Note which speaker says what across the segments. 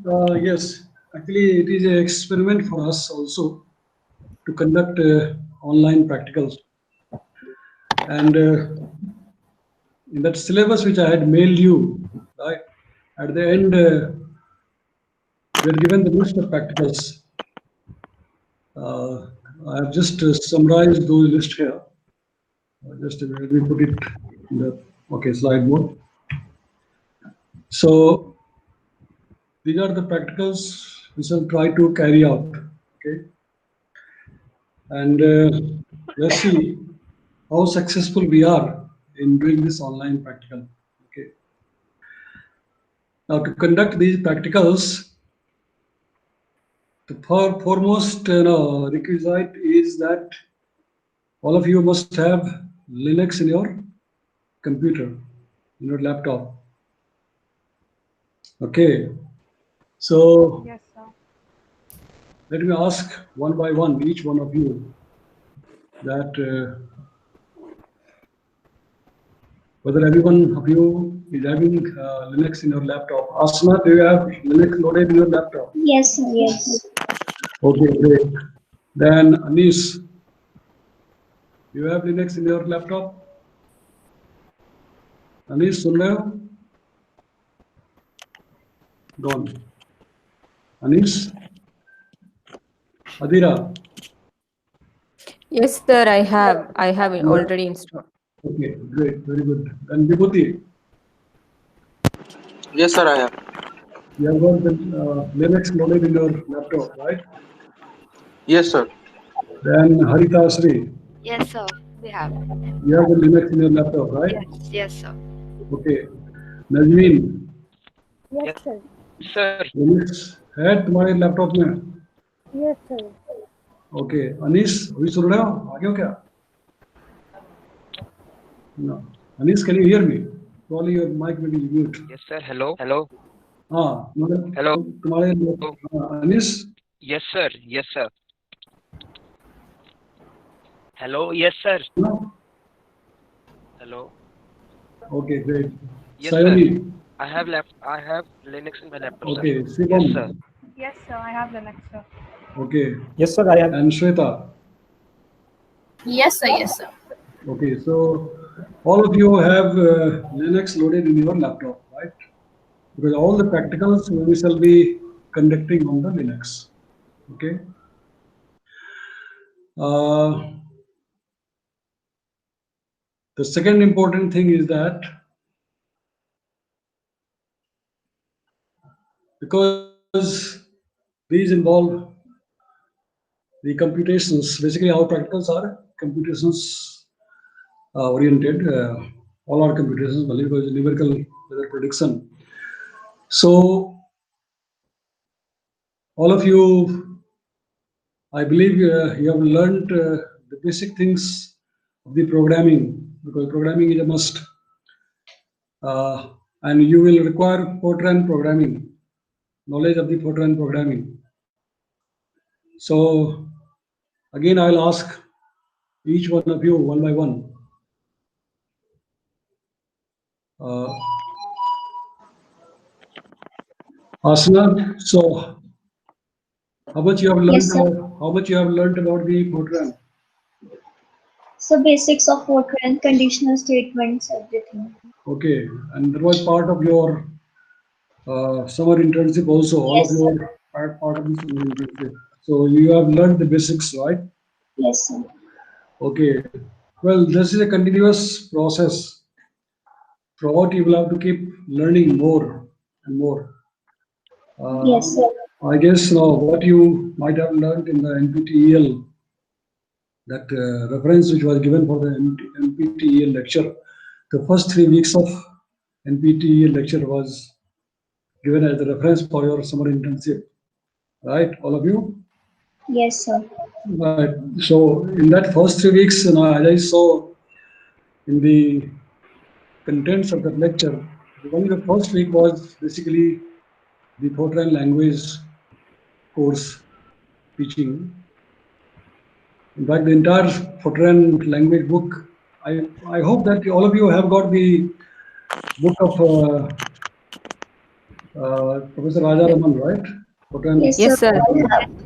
Speaker 1: Yes, actually, it is an experiment for us also to conduct online practicals. And in that syllabus which I had mailed you, right, at the end, we are given the list of practicals. Uh, I have just summarized those list here. Just let me put it in the slide mode. So these are the practicals we shall try to carry out. Okay, and let's see how successful we are in doing this online practical. Okay. Now to conduct these practicals, the foremost requisite is that all of you must have Linux in your computer, in your laptop. Okay. So
Speaker 2: Yes, sir.
Speaker 1: let me ask one by one, each one of you, that whether everyone of you is having Linux in your laptop. Asma, do you have Linux loaded in your laptop?
Speaker 3: Yes, sir, yes.
Speaker 1: Okay, great. Then Anis, do you have Linux in your laptop? Anis, सुन रहे हो? Gone. Anis? Adira?
Speaker 4: Yes, sir, I have. I have it
Speaker 1: Yeah.
Speaker 4: already installed.
Speaker 1: Okay, great, very good. And Vibhuti,
Speaker 5: Yes, sir, I have.
Speaker 1: you have got the Linux loaded in your laptop, right?
Speaker 5: Yes, sir.
Speaker 1: Then Harita Sri,
Speaker 6: Yes, sir. We have.
Speaker 1: you have the Linux in your laptop, right?
Speaker 6: Yes, yes, sir.
Speaker 1: Okay. Nazmeen,
Speaker 2: Yes, sir.
Speaker 7: Sir
Speaker 1: Linux है तुम्हारे laptop में?
Speaker 2: Yes, sir.
Speaker 1: Okay. Anees, अभी सुन रहे हो? आगे हो क्या? No. Anis, can you hear me? Probably your mic may be mute.
Speaker 7: Yes sir hello hello
Speaker 1: हाँ, मतलब
Speaker 7: Hello.
Speaker 1: तुम्हारे Anis,
Speaker 7: yes sir hello yes sir hello
Speaker 1: okay, great.
Speaker 7: Yes,
Speaker 1: Sayoni,
Speaker 7: I have Linux in my laptop
Speaker 1: okay.
Speaker 7: sir.
Speaker 1: Shivam,
Speaker 7: Yes sir.
Speaker 2: Yes, sir. I have Linux, sir.
Speaker 1: okay.
Speaker 8: Yes, sir, I have.
Speaker 1: And Shweta,
Speaker 3: Yes, sir, yes, sir.
Speaker 1: okay. So all of you have Linux loaded in your laptop, right? Because all the practicals we shall be conducting on the Linux. Okay. The second important thing is that because these involve the computations, basically our practicals are computations oriented, all our computations, because numerical weather prediction. So all of you, I believe you have learned the basic things of the programming, because programming is a must. And you will require Fortran programming, knowledge of the Fortran programming. So again, I'll ask each one of you one by one. Asana, so how much you have learned?
Speaker 3: Yes, sir.
Speaker 1: How much you have learned about the Fortran?
Speaker 3: So basics of Fortran, conditional statements, everything.
Speaker 1: Okay, and that was part of your summer internship also. All
Speaker 3: Yes,
Speaker 1: of you
Speaker 3: sir.
Speaker 1: are part of the summer internship. So you have learned the basics, right?
Speaker 3: Yes, sir.
Speaker 1: Okay. Well, this is a continuous process. Throughout, you will have to keep learning more and more.
Speaker 3: Yes, sir.
Speaker 1: I guess now what you might have learned in the NPTEL, that reference which was given for the NPTEL lecture, the first 3 weeks of NPTEL lecture was given as a reference for your summer internship, right? All of you?
Speaker 3: Yes, sir.
Speaker 1: Right. So in that first 3 weeks, as I saw in the contents of the lecture, only the first week was basically the Fortran language course teaching. In fact, the entire Fortran language book, I hope that all of you have got the book of Professor Raja Raman, right? Fortran.
Speaker 4: Yes, sir.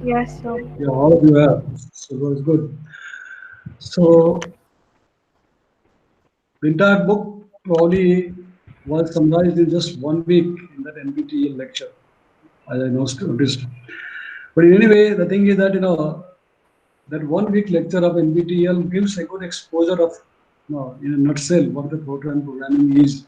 Speaker 2: Yes, sir.
Speaker 1: Yeah, all of you have. So it was good. So the entire book probably was summarized in just 1 week in that NPTEL lecture, as I noticed. But anyway, the thing is that, that 1 week lecture of NPTEL gives a good exposure of, in a nutshell, what the Fortran programming is.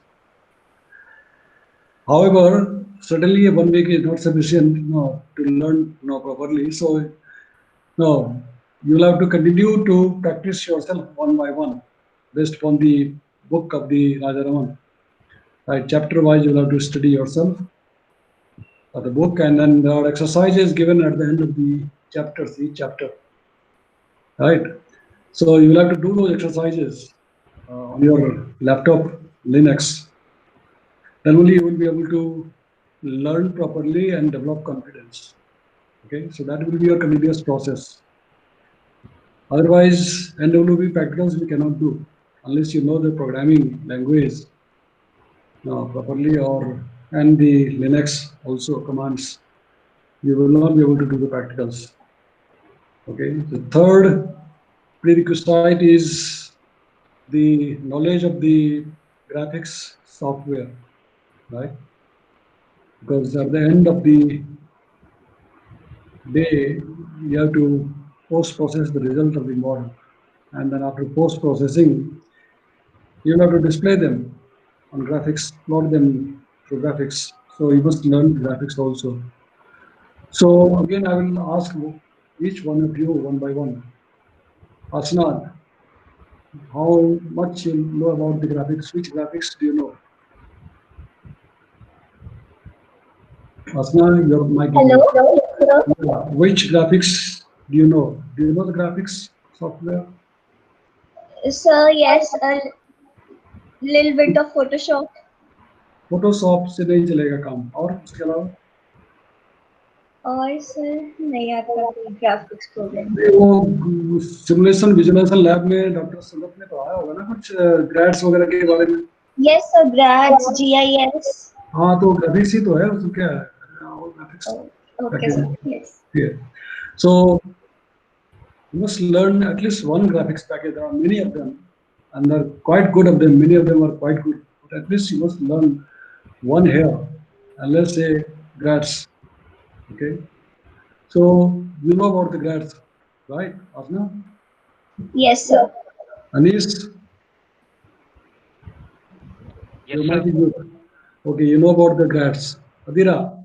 Speaker 1: However, certainly a 1 week is not sufficient, to learn, properly. So, no, you'll have to continue to practice yourself one by one, based upon the book of the Rajaraman. Right, chapter wise, you'll have to study yourself of the book, and then there are exercises given at the end of the chapters, each chapter. Right, so you'll have to do those exercises on your laptop, Linux. Then only you will be able to learn properly and develop confidence. Okay, so that will be your continuous process. Otherwise, NWB practicals we cannot do unless you know the programming language properly, and the Linux also commands. You will not be able to do the practicals. Okay, the third prerequisite is the knowledge of the graphics software, right? Because at the end of the day, you have to post-process the result of the model. And then after post-processing, you'll have to display them on graphics, plot them through graphics. So you must learn graphics also. So again, I will ask each one of you one by one. Asnad, how much you know about the graphics? Which graphics do you know? Asnad, your mic.
Speaker 3: Hello.
Speaker 1: Which graphics do you know? Do you know the graphics software?
Speaker 3: So yes, a little bit of Photoshop.
Speaker 1: Photoshop से नहीं चलेगा काम, और उसके अलावा
Speaker 3: और sir नहीं आता कोई ग्राफिक्स प्रोग्राम।
Speaker 1: वो सिमुलेशन विजुअलाइजेशन लैब में डॉक्टर सुंदर ने पढ़ाया होगा ना कुछ ग्रेड्स वगैरह के बारे में।
Speaker 3: Yes sir, grades, GIS।
Speaker 1: हाँ, तो ग्राफिक्स ही तो है, उसमें क्या है, और graphics.
Speaker 3: Okay sir, yes.
Speaker 1: So you must learn at least one graphics package. There are many of them, and they're quite good of them. Many of them are quite good, but at least you must learn one here, and let's say grads. Okay, so you know about the grads, right, Asna?
Speaker 3: Yes sir.
Speaker 1: Anish?
Speaker 7: Yes,
Speaker 1: You
Speaker 7: sir.
Speaker 1: might be good. Okay, you know about the grads. Adira?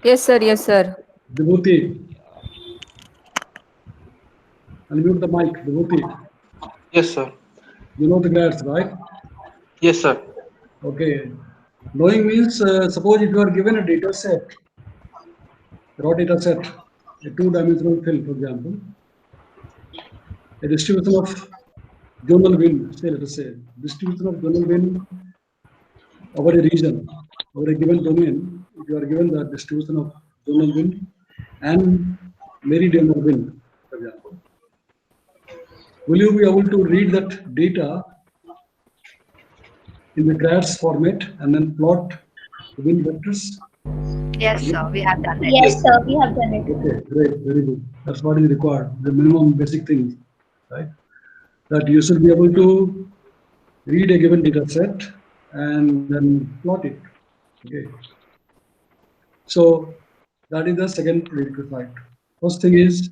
Speaker 4: Yes, sir. Yes, sir.
Speaker 1: Vibhuti? Unmute the mic, Vibhuti.
Speaker 5: Yes, sir.
Speaker 1: You know the grads, right?
Speaker 5: Yes, sir.
Speaker 1: Okay. Knowing means, suppose if you are given a data set, raw data set, a two-dimensional fill, for example, a distribution of zonal wind, say, let us say, distribution of zonal wind over a region, over a given domain, if you are given the distribution of zonal wind and meridional wind, for example, will you be able to read that data in the graphs format and then plot the wind vectors?
Speaker 6: Yes, sir. We have done it.
Speaker 3: Yes sir, we have done it.
Speaker 1: Okay, great, very good. That's what is required, the minimum basic things, right? That you should be able to read a given data set and then plot it. Okay. So that is the second prerequisite. First thing is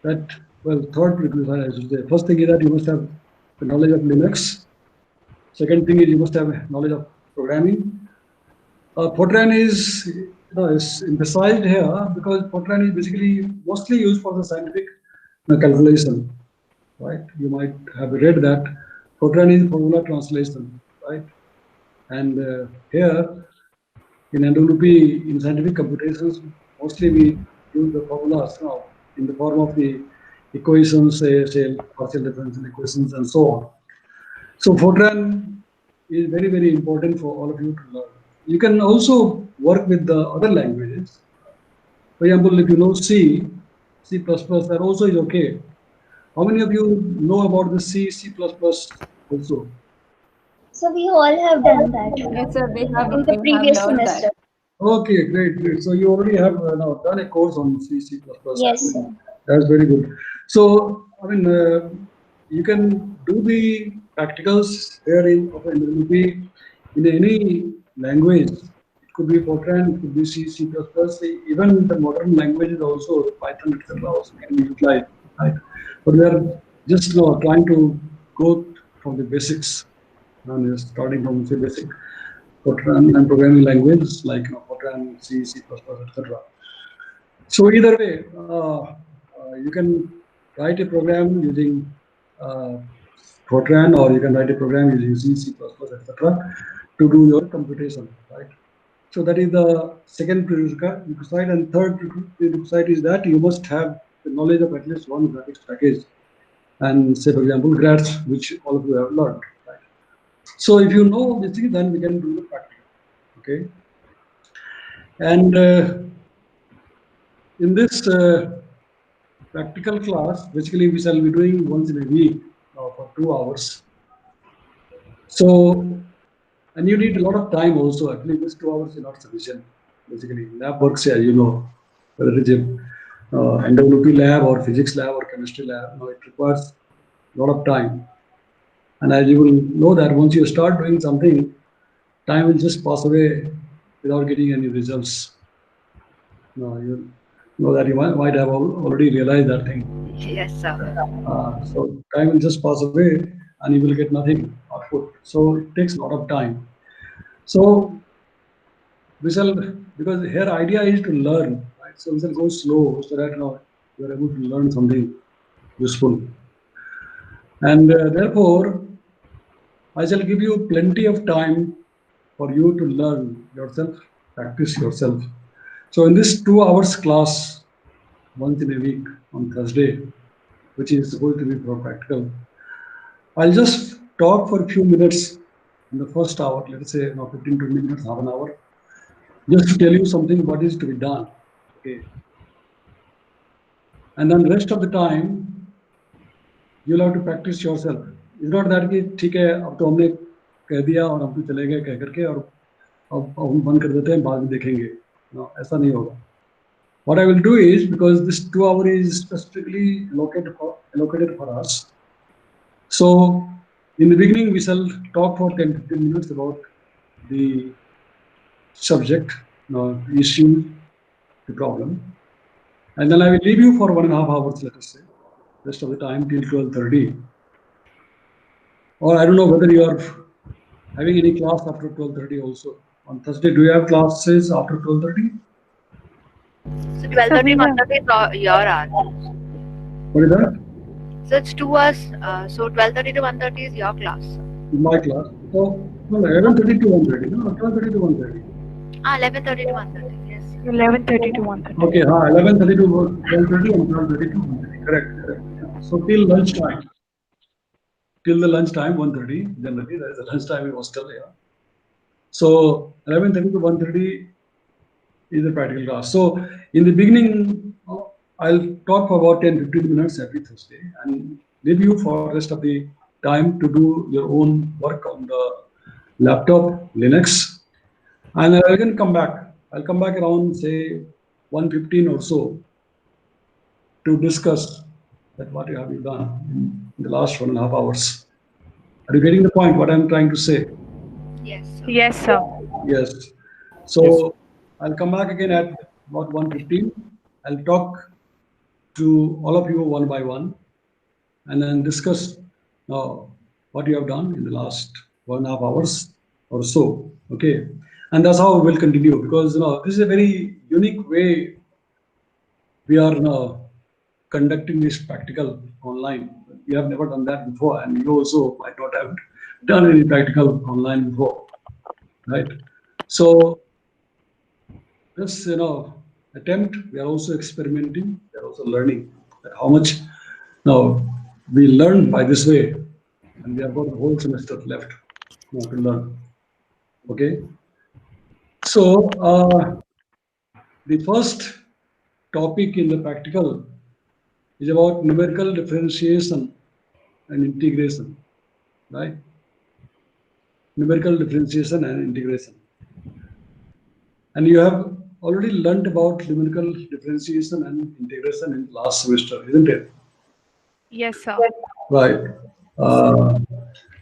Speaker 1: that, well, third prerequisite, I should say. First thing is that you must have the knowledge of Linux. Second thing is you must have knowledge of programming. Fortran is, is emphasized here because Fortran is basically mostly used for the scientific calculation, right? You might have read that Fortran is formula translation, right? And here in NWP, in scientific computations, mostly we use the formulas now in the form of the equations, say partial differential equations, and so on. So Fortran is very, very important for all of you to learn. You can also work with the other languages. For example, if you know C, C++, that also is okay. How many of you know about the C, C++ also?
Speaker 3: So we all have done that
Speaker 4: Yes, sir. We have
Speaker 3: in the previous
Speaker 4: learned
Speaker 3: semester.
Speaker 4: that.
Speaker 1: Okay, great, great. So you already have now done a course on C, C++.
Speaker 3: Yes, sir.
Speaker 1: That's very good. So, I mean, you can do the practicals here in NLP in any language. It could be Fortran, it could be C, C++, even the modern languages also, Python, etc. also can be utilized, right? But we are just trying to go from the basics, and starting from say basic Fortran and programming languages like Fortran, C, C++, etc. So either way, you can write a program using uh, Fortran, or you can write a program using C, C++, etc. to do your computation, right? So that is the second prerequisite, and third prerequisite is that you must have the knowledge of at least one graphics package, and say for example Grads, which all of you have learned, right? So if you know this thing, then we can do the practical, okay? And in this practical class, basically we shall be doing once in a week for 2 hours. So, and you need a lot of time also. Actually, this 2 hours is not sufficient. Basically, lab works, yeah, you know, whether it is NWP lab or physics lab or chemistry lab, it requires a lot of time. And as you will know that once you start doing something, time will just pass away without getting any results. You know that you might have already realized that thing.
Speaker 6: Yes, sir.
Speaker 1: So time will just pass away and you will get nothing output. So it takes a lot of time. So we shall, because here idea is to learn, right? So we shall go slow so that you are able to learn something useful. And therefore, I shall give you plenty of time for you to learn yourself, practice yourself. So in this 2 hours class, once in a week on Thursday, which is supposed to be for practical, I'll just talk for a few minutes in the first hour, let's say 15 to 20 minutes, half an hour, just to tell you something what is to be done. Okay. And then rest of the time, you'll have to practice yourself. It's not that कि ठीक है अब तो हमने कह दिया और हम तो चले गए कह करके और अब हम बंद कर देते हैं बाद में देखेंगे. No, ऐसा नहीं होगा. What I will do is, because this 2 hour is specifically allocated for us. So in the beginning, we shall talk for 10 to 15 minutes about the subject, issue, the problem. And then I will leave you for 1.5 hours, let us say, rest of the time till 12:30. Or I don't know whether you are having any class after 12:30 also. On Thursday, do you have classes after 12:30?
Speaker 6: So 12:30, 1:30 is your hour.
Speaker 1: What is that?
Speaker 6: So it's 2 hours. So 12:30 to 1:30 is your class.
Speaker 1: My class. So, no, 11:30 to 1:30. No, 12:30 to 1:30.
Speaker 6: 11:30 to 1:30. Yes.
Speaker 2: 11:30 to 1:30.
Speaker 1: Okay, 11:30 to 12:30 and 12:30 to 1:30. Correct, correct. Yeah. So till lunchtime. Till the lunchtime, 1:30. Generally, there is a lunchtime in hostel. Yeah. So 11:30 to 1:30 is the practical class. So in the beginning, I'll talk for about 10-15 minutes every Thursday and leave you for the rest of the time to do your own work on the laptop, Linux. And I can come back. I'll come back around, say, 1:15 or so to discuss that what have you done in the last 1.5 hours. Are you getting the point, what I'm trying to say?
Speaker 6: Yes. Sir.
Speaker 2: Yes, sir.
Speaker 1: Yes. So I'll come back again at about 1:15. I'll talk to all of you one by one and then discuss what you have done in the last 1.5 hours or so. Okay. And that's how we'll continue, because this is a very unique way we are conducting this practical online. We have never done that before, and you also might not have done any practical online before, right? So this attempt, we are also experimenting, we are also learning that how much now we learn by this way, and we have got the whole semester left to learn. Okay. So the first topic in the practical is about numerical differentiation and integration, right? Numerical differentiation and integration. And you have already learnt about numerical differentiation and integration in last semester, isn't it?
Speaker 2: Yes, sir.
Speaker 1: Right.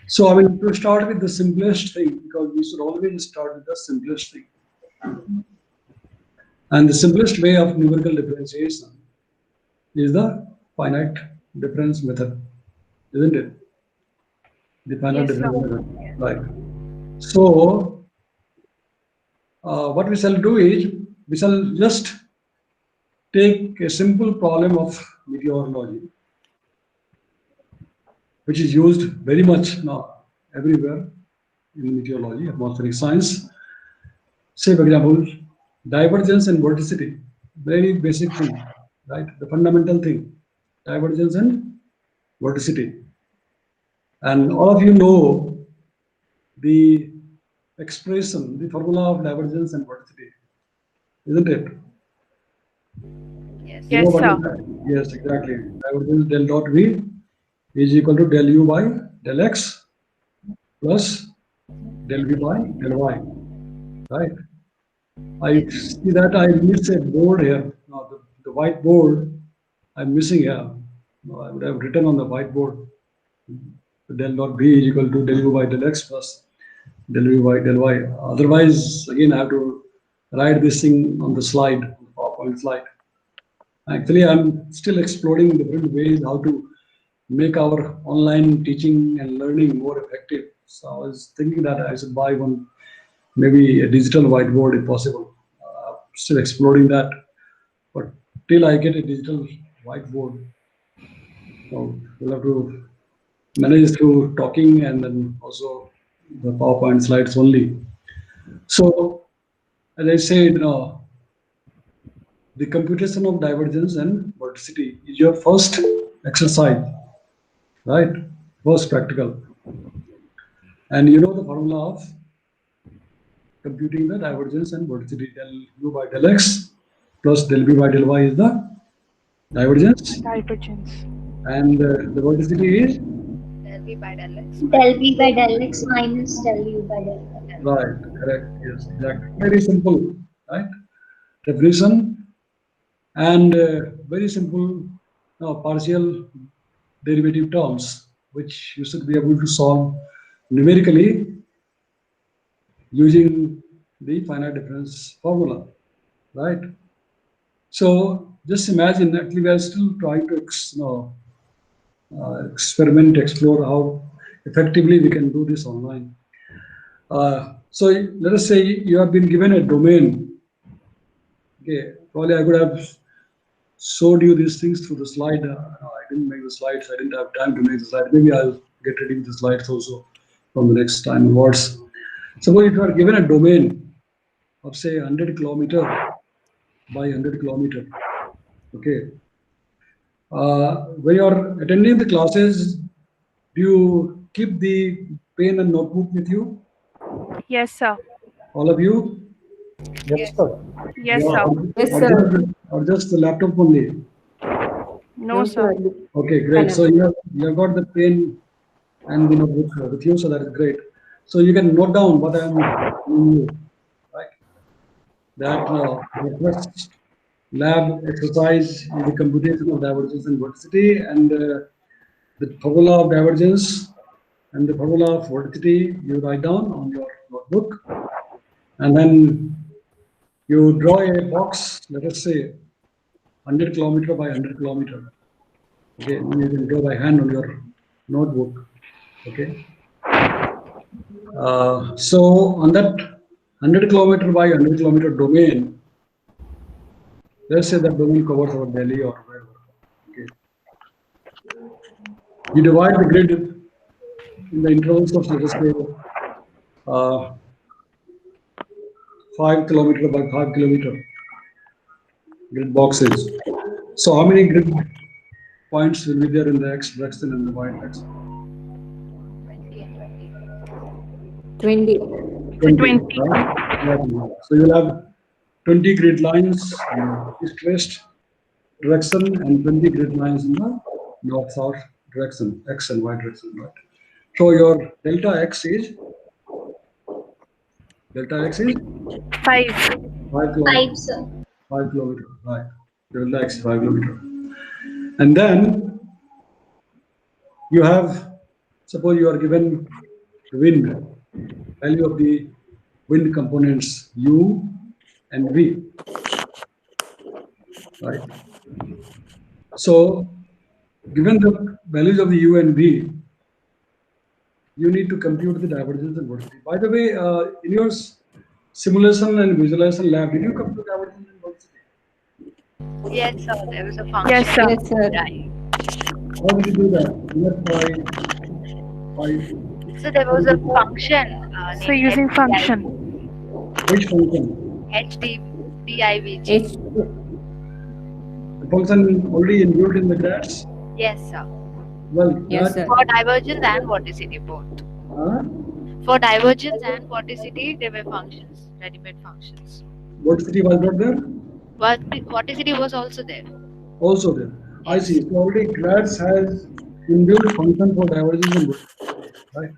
Speaker 1: So I mean, to start with the simplest thing, because we should always start with the simplest thing. And the simplest way of numerical differentiation is the finite difference method, isn't it? The finite
Speaker 2: Yes,
Speaker 1: difference
Speaker 2: sir.
Speaker 1: method, right? So what we shall do is we shall just take a simple problem of meteorology, which is used very much now everywhere in meteorology, atmospheric science. Say, for example, divergence and vorticity, very basic thing, right? The fundamental thing, divergence and vorticity. And all of you know the expression, the formula of divergence and vorticity, isn't it?
Speaker 6: Yes.
Speaker 1: You know
Speaker 2: Yes,
Speaker 1: what
Speaker 2: sir.
Speaker 1: is that? Yes, exactly. Divergence del dot V is equal to del U by del X plus del V by del Y, right? I see that I miss a board here. No, the whiteboard I'm missing here. No, I would have written on the whiteboard del dot B is equal to del U by del X plus del V by del Y. Otherwise, again, I have to write this thing on the slide, on the PowerPoint slide. Actually, I'm still exploring different ways how to make our online teaching and learning more effective. So I was thinking that I should buy one, maybe a digital whiteboard if possible. Still exploring that, but till I get a digital whiteboard, so we'll have to manage through talking and then also the PowerPoint slides only. So, as I said, the computation of divergence and vorticity is your first exercise, right? First practical. And you know the formula of computing the divergence and vorticity, del U by del X plus del V by del Y is the divergence,
Speaker 2: Divergence.
Speaker 1: and the vorticity is,
Speaker 6: Del V by del X.
Speaker 3: Del V by del X minus del U by del Y.
Speaker 1: right, correct, yes, exactly. Very simple, right? Definition and very simple partial derivative terms, which you should be able to solve numerically using the finite difference formula, right? So just imagine, actually we are still trying to experiment, explore how effectively we can do this online. So let us say you have been given a domain. Okay, probably I could have showed you these things through the slide. I didn't make the slides. I didn't have time to make the slide. Maybe I'll get ready with the slides also from the next time onwards. Suppose if you are given a domain of say 100 kilometer by 100 kilometer, okay. When you are attending the classes, do you keep the pen and notebook with you?
Speaker 2: Yes, sir.
Speaker 1: All of you?
Speaker 6: Yes, sir.
Speaker 2: Yes,
Speaker 1: Yeah,
Speaker 2: sir.
Speaker 4: Yes, sir.
Speaker 1: or just the laptop only?
Speaker 2: No, sir.
Speaker 1: Okay, great. So you have got the pen and the notebook with you, so that is great. So you can note down what I am telling you, right? That the first lab exercise is the computation of divergence and vorticity, and the formula of divergence and the formula of vorticity you write down on your notebook, and then you draw a box, let us say 100 kilometer by 100 kilometer. Okay, you can draw by hand on your notebook. Okay. So on that 100 kilometer by 100 kilometer domain, let's say that domain covers our Delhi or wherever. Okay. You divide the grid in the intervals of, let us say, 5 kilometer by 5 kilometer grid boxes. So how many grid points will be there in the X direction and the Y direction?
Speaker 6: 20 and
Speaker 4: 20.
Speaker 2: 20.
Speaker 1: Right? Yeah. So you'll have 20 grid lines in the east-west direction and 20 grid lines in the north-south direction, X and Y direction. Right? So your delta X is
Speaker 2: 5.
Speaker 1: 5 kilometers.
Speaker 3: 5, sir.
Speaker 1: 5 kilometers, right? You relax 5 kilometers. And then you have, suppose you are given wind, value of the wind components U and V, right? So, given the values of the U and V, you need to compute the divergence and velocity. By the way, in your simulation and visualization lab, did you compute divergence and velocity?
Speaker 6: Yes, sir. There was a function.
Speaker 2: Yes, sir.
Speaker 4: Yes, sir.
Speaker 6: Right.
Speaker 1: How did you do that? By
Speaker 6: So there was a function.
Speaker 2: So using function.
Speaker 1: which function?
Speaker 6: HDIV.
Speaker 4: H.
Speaker 1: The function already inbuilt in the graphs?
Speaker 6: Yes, sir.
Speaker 1: Well,
Speaker 4: Yes,
Speaker 1: that,
Speaker 4: sir.
Speaker 6: For divergence and vorticity both.
Speaker 1: huh?
Speaker 6: For divergence and vorticity, there were functions, ready-made functions.
Speaker 1: Vorticity was not there?
Speaker 6: But vorticity was also there.
Speaker 1: Also there. I see. So already graphs has inbuilt function for divergence and vorticity, right?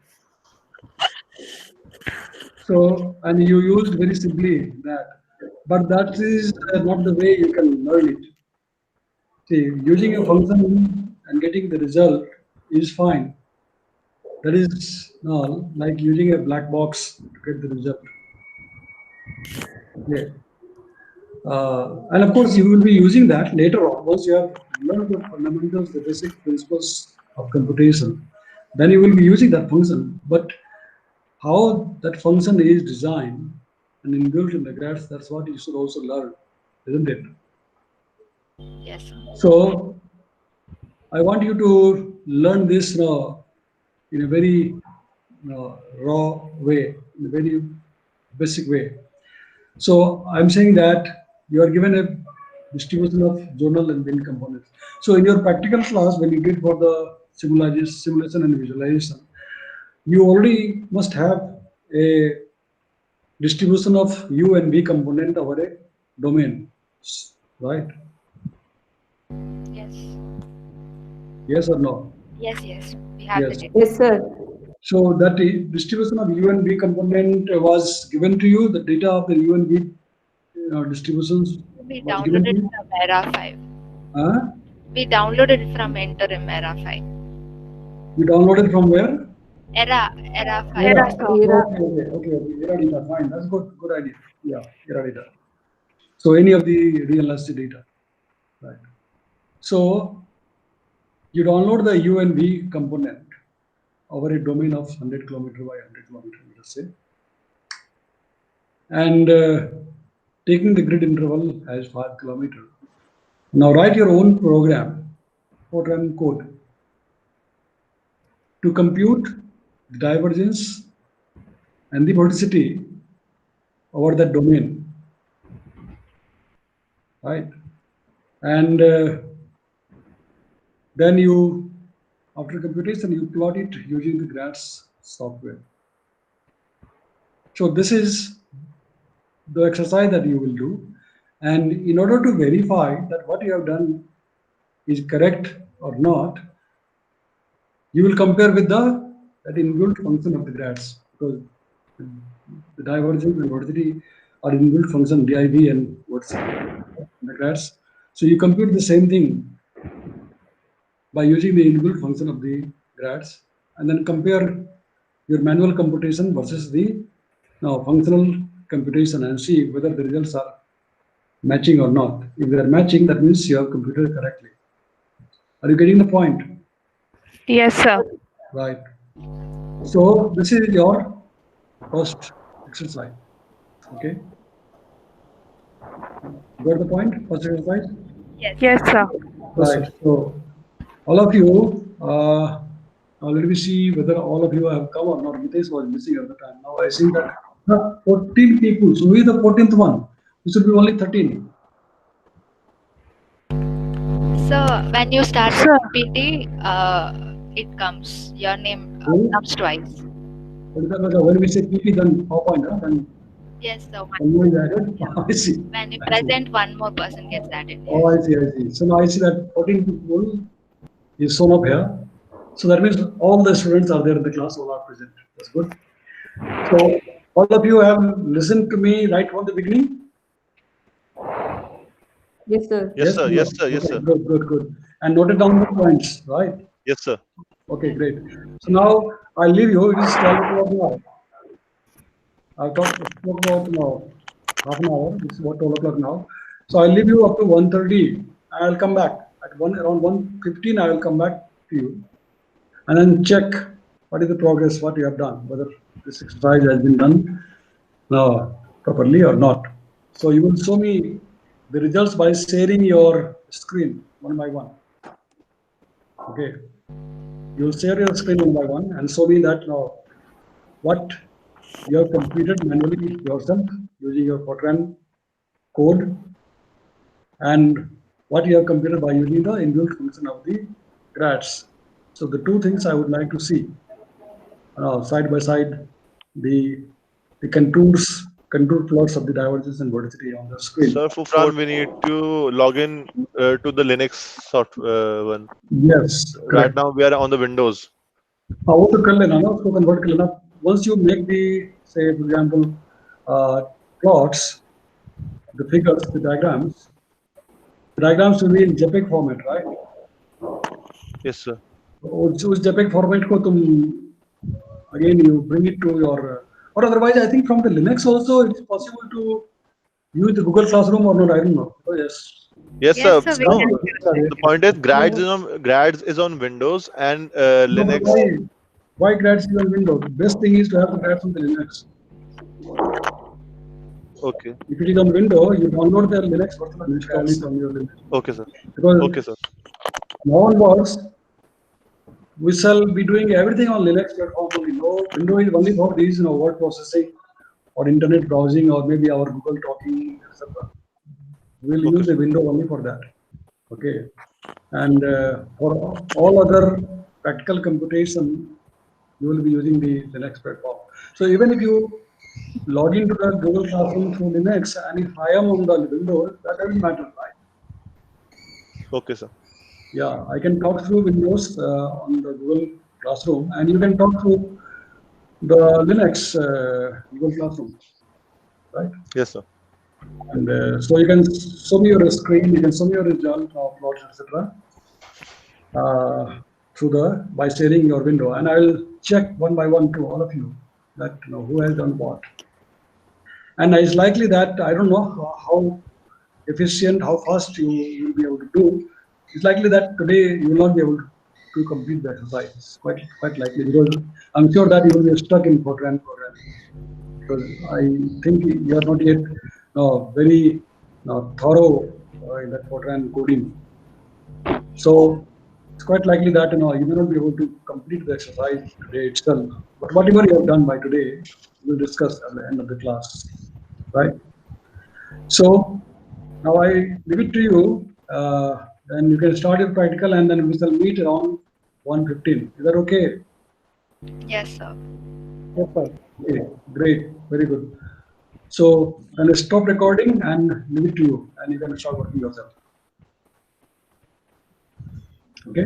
Speaker 1: So, and you used very simply that, but that is not the way you can learn it. See, using a function and getting the result is fine. That is like using a black box to get the result. Yeah. And of course, you will be using that later on. Once you have learned the fundamentals, the basic principles of computation, then you will be using that function. But how that function is designed and inbuilt in the graphs, that's what you should also learn, isn't it?
Speaker 6: Yes, sir.
Speaker 1: So I want you to learn this now in a very raw way, in a very basic way. So I'm saying that you are given a distribution of zonal and wind components. So in your practical class, when you did for the simulation and visualization, you already must have a distribution of U and V component over a domain, right?
Speaker 6: Yes.
Speaker 1: Yes or no?
Speaker 6: Yes, yes. We have
Speaker 1: Yes.
Speaker 6: the data.
Speaker 4: Yes, sir.
Speaker 1: So that distribution of U and V component was given to you, the data of the U and V distributions
Speaker 6: We
Speaker 1: was given to
Speaker 6: downloaded it
Speaker 1: you?
Speaker 6: from ERA 5.
Speaker 1: Huh?
Speaker 6: We downloaded it from Interim ERA 5.
Speaker 1: You downloaded from where?
Speaker 6: ERA 5.
Speaker 2: ERA.
Speaker 1: Okay. Era data, fine. That's good idea. Yeah, Era data. So any of the real estate data, right? So you download the U and V component over a domain of 100 kilometer by 100 kilometer, let us say, and taking the grid interval as 5 kilometer. Now write your own program, program code, to compute the divergence and the vorticity over that domain, right? And then you, after computation, you plot it using the graphs software. So this is the exercise that you will do. And in order to verify that what you have done is correct or not, you will compare with that inbuilt function of the graphs, because the divergence and vorticity are inbuilt function div and vorticity in the graphs. So you compute the same thing by using the inbuilt function of the graphs, and then compare your manual computation versus the functional computation and see whether the results are matching or not. If they are matching, that means you have computed correctly. Are you getting the point?
Speaker 2: Yes, sir.
Speaker 1: Right. So this is your first exercise. Okay. Got the point? First exercise?
Speaker 2: Yes, sir.
Speaker 1: Right. So all of you, now let me see whether all of you have come or not. Mitesh was missing at the time. Now I see that 14 people. So who is the 14th one? It should be only 13.
Speaker 6: So when you start
Speaker 2: Sir.
Speaker 6: PT, it comes, your name
Speaker 1: Who?
Speaker 6: comes twice.
Speaker 1: When we say PP, then PowerPoint, huh? Then
Speaker 6: Yes, so
Speaker 1: one more is added. I see.
Speaker 6: when you
Speaker 1: I see.
Speaker 6: present, one more person gets added.
Speaker 1: Oh, I see. So now I see that 14 people is shown up here. So that means all the students are there in the class, all are present. That's good. So all of you have listened to me right from the beginning.
Speaker 4: Yes, sir.
Speaker 8: Yes, sir.
Speaker 1: no?
Speaker 8: Yes, sir. Yes,
Speaker 1: Okay,
Speaker 8: sir.
Speaker 1: good. And noted down the points, right?
Speaker 8: Yes, sir.
Speaker 1: Okay, great. So now I'll leave you. It is 12 o'clock now. I've spoke about half an hour. It's about 12 o'clock now. So I'll leave you up to 1:30. I'll come back at around 1:15. I will come back to you and then check what is the progress, what you have done, whether this exercise has been done properly or not. So you will show me the results by sharing your screen one by one. Okay. You will share your screen one by one and show me that what you have completed manually yourself using your Fortran code and what you have completed by using the inbuilt function of the grads. So the two things I would like to see side by side, the contour plots of the divergence and verticity on the screen.
Speaker 8: Sir, for Fran, we need to log in to the Linux software one.
Speaker 1: Yes.
Speaker 8: Right
Speaker 1: Correct.
Speaker 8: now we are on the Windows.
Speaker 1: वो तो कर लेना ना, उसको convert कर लेना. Once you make the, say for example, plots, the figures, the diagrams will be in JPEG format, right?
Speaker 8: Yes, sir.
Speaker 1: उस JPEG format को तुम again you bring it to your or otherwise I think from the Linux also it's possible to use the Google Classroom or not, I don't know. Oh, yes.
Speaker 8: Yes,
Speaker 6: Yes,
Speaker 8: sir.
Speaker 6: sir, we
Speaker 8: No,
Speaker 6: can
Speaker 8: the point is Grads is on Windows and
Speaker 1: No,
Speaker 8: Linux.
Speaker 1: why grads is on Windows? The best thing is to have the grads on the Linux.
Speaker 8: Okay.
Speaker 1: If it is on Windows, you download the Linux version and install it on your Linux.
Speaker 8: Okay, sir.
Speaker 1: Because
Speaker 8: Okay, sir.
Speaker 1: now onwards, we shall be doing everything on Linux platform only. No, Windows is only for these, word processing or internet browsing or maybe our Google talking, etc. We will use the window only for that. Okay. And for all other practical computation, you will be using the Linux platform. So even if you log into the Google Classroom through Linux, and if I am on the Windows, that doesn't matter, right?
Speaker 8: Okay, sir.
Speaker 1: Yeah, I can talk through Windows on the Google Classroom, and you can talk through the Linux Google Classroom, right?
Speaker 8: Yes, sir.
Speaker 1: And so you can show me your screen, you can show me your result of plots, etc. By sharing your window, and I will check one by one to all of you that who has done what. And it's likely that I don't know how efficient, how fast you will be able to do. It's likely that today you will not be able to complete the exercise. It's quite likely because I'm sure that you will be stuck in Fortran programming. Because I think you are not yet very thorough in that Fortran coding. So it's quite likely that you may not be able to complete the exercise today itself. But whatever you have done by today, we'll discuss at the end of the class, right? So now I leave it to you. Then you can start your practical, and then we shall meet around 1:15. Is that okay?
Speaker 6: Yes, sir.
Speaker 1: Yes, sir. Okay, great, very good. So then stop recording and leave it to you, and you can start working yourself. Okay.